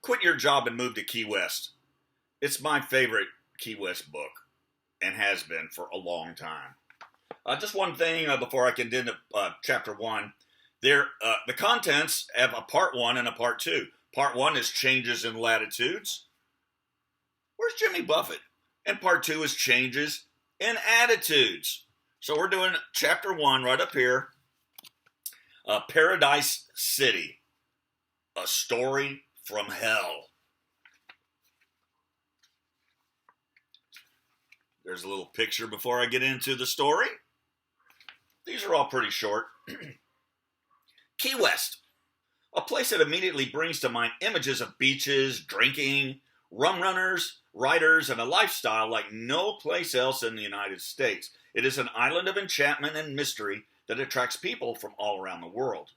Quit Your Job and Move to Key West. It's my favorite Key West book and has been for a long time. Just one thing before I can get into chapter one. The contents have a part one and a part two. Part one is changes in latitudes. Where's Jimmy Buffett? And part two is changes in attitudes. So we're doing chapter one right up here. Paradise City, a story from hell. There's a little picture before I get into the story. These are all pretty short. Key West, a place that immediately brings to mind images of beaches, drinking, rum runners, riders, and a lifestyle like no place else in the United States. It is an island of enchantment and mystery that attracts people from all around the world.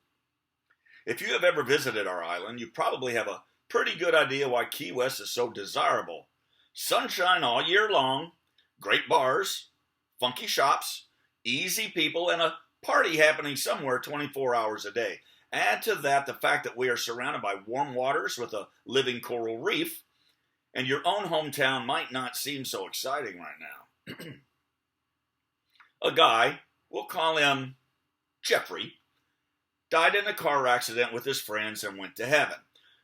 If you have ever visited our island, you probably have a pretty good idea why Key West is so desirable. Sunshine all year long, great bars, funky shops, easy people, and a party happening somewhere 24 hours a day. Add to that the fact that we are surrounded by warm waters with a living coral reef, and your own hometown might not seem so exciting right now. A guy, we'll call him Jeffrey, died in a car accident with his friends and went to heaven.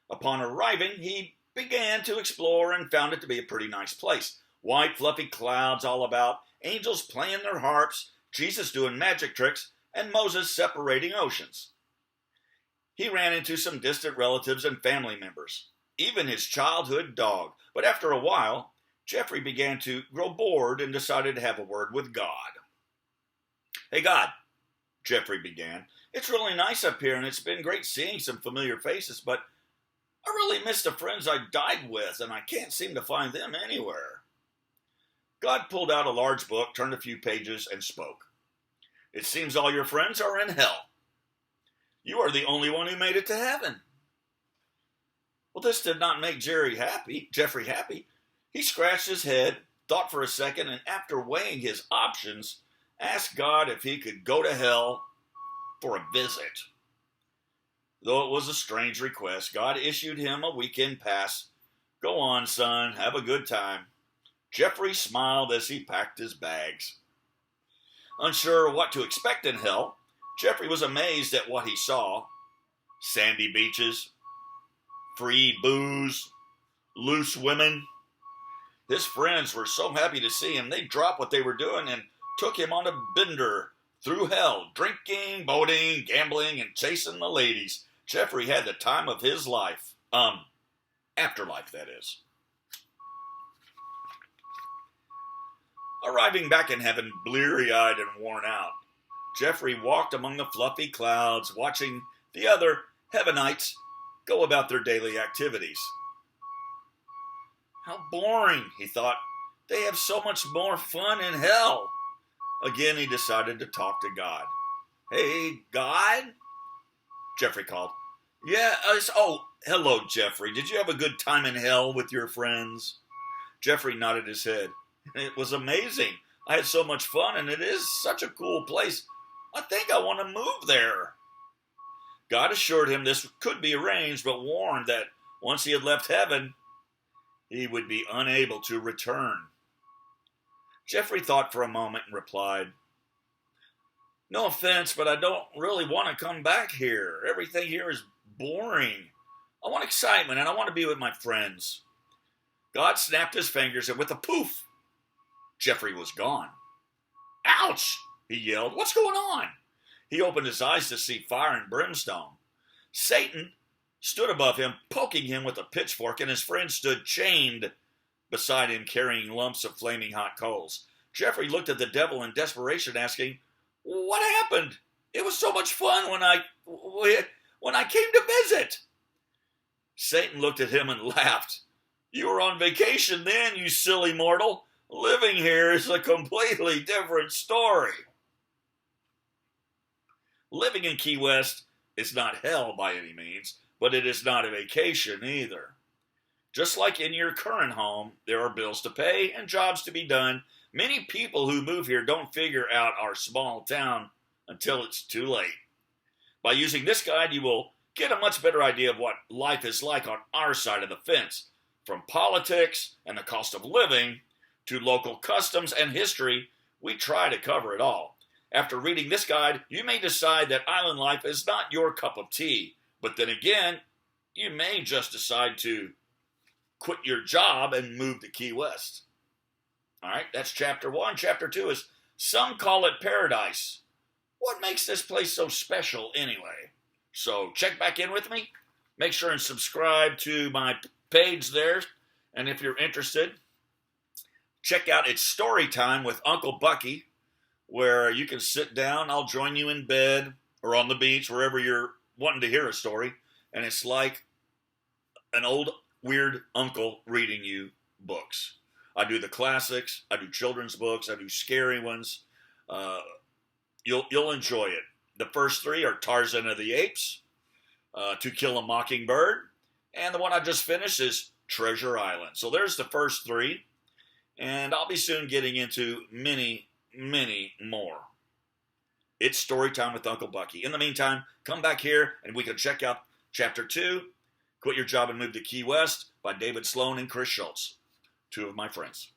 Upon arriving, he began to explore and found it to be a pretty nice place. White, fluffy clouds all about, angels playing their harps, Jesus doing magic tricks, and Moses separating oceans. He ran into some distant relatives and family members, even his childhood dog. But after a while, Jeffrey began to grow bored and decided to have a word with God. Hey God, Jeffrey began, it's really nice up here and it's been great seeing some familiar faces, but I really miss the friends I died with and I can't seem to find them anywhere. God pulled out a large book, turned a few pages, and spoke. It seems all your friends are in hell. You are the only one who made it to heaven. Well, this did not make Jeffrey happy. He scratched his head, thought for a second, and after weighing his options, asked God if he could go to hell for a visit. Though it was a strange request, God issued him a weekend pass. Go on, son, have a good time. Jeffrey smiled as he packed his bags. Unsure what to expect in hell, Jeffrey was amazed at what he saw. Sandy beaches, free booze, loose women. His friends were so happy to see him, they dropped what they were doing and took him on a bender through hell, drinking, boating, gambling, and chasing the ladies. Jeffrey had the time of his life. Afterlife, that is. Arriving back in heaven, bleary-eyed and worn out, Jeffrey walked among the fluffy clouds, watching the other heavenites go about their daily activities. How boring, he thought. They have so much more fun in hell. Again, he decided to talk to God. Hey, God? Jeffrey called. Yeah, hello, Jeffrey. Did you have a good time in hell with your friends? Jeffrey nodded his head. It was amazing. I had so much fun, and it is such a cool place. I think I want to move there. God assured him this could be arranged, but warned that once he had left heaven, he would be unable to return. Jeffrey thought for a moment and replied, No offense, but I don't really want to come back here. Everything here is boring. I want excitement, and I want to be with my friends. God snapped his fingers, and with a poof, Jeffrey was gone. Ouch! He yelled. What's going on? He opened his eyes to see fire and brimstone. Satan stood above him, poking him with a pitchfork, and his friend stood chained beside him, carrying lumps of flaming hot coals. Jeffrey looked at the devil in desperation, asking, What happened? It was so much fun when I came to visit. Satan looked at him and laughed. You were on vacation then, you silly mortal. Living here is a completely different story. Living in Key West is not hell by any means, but it is not a vacation either. Just like in your current home, there are bills to pay and jobs to be done. Many people who move here don't figure out our small town until it's too late. By using this guide, you will get a much better idea of what life is like on our side of the fence, from politics and the cost of living to local customs and history. We try to cover it all. After reading this guide, you may decide that island life is not your cup of tea, but then again, you may just decide to quit your job and move to Key West. All right, that's chapter 1. Chapter 2 is Some Call It Paradise. What makes this place so special anyway? So check back in with me. Make sure and subscribe to my page there. And if you're interested, check out It's Story Time with Uncle Bucky, where you can sit down. I'll join you in bed or on the beach, wherever you're wanting to hear a story. And it's like an old weird uncle reading you books. I do the classics. I do children's books. I do scary ones. You'll enjoy it. The first 3 are Tarzan of the Apes, To Kill a Mockingbird, and the one I just finished is Treasure Island. So there's the first 3, and I'll be soon getting into many, many more. It's Story Time with Uncle Bucky. In the meantime, come back here and we can check out Chapter 2, Quit Your Job and Move to Key West by David Sloan and Chris Schultz, 2 of my friends.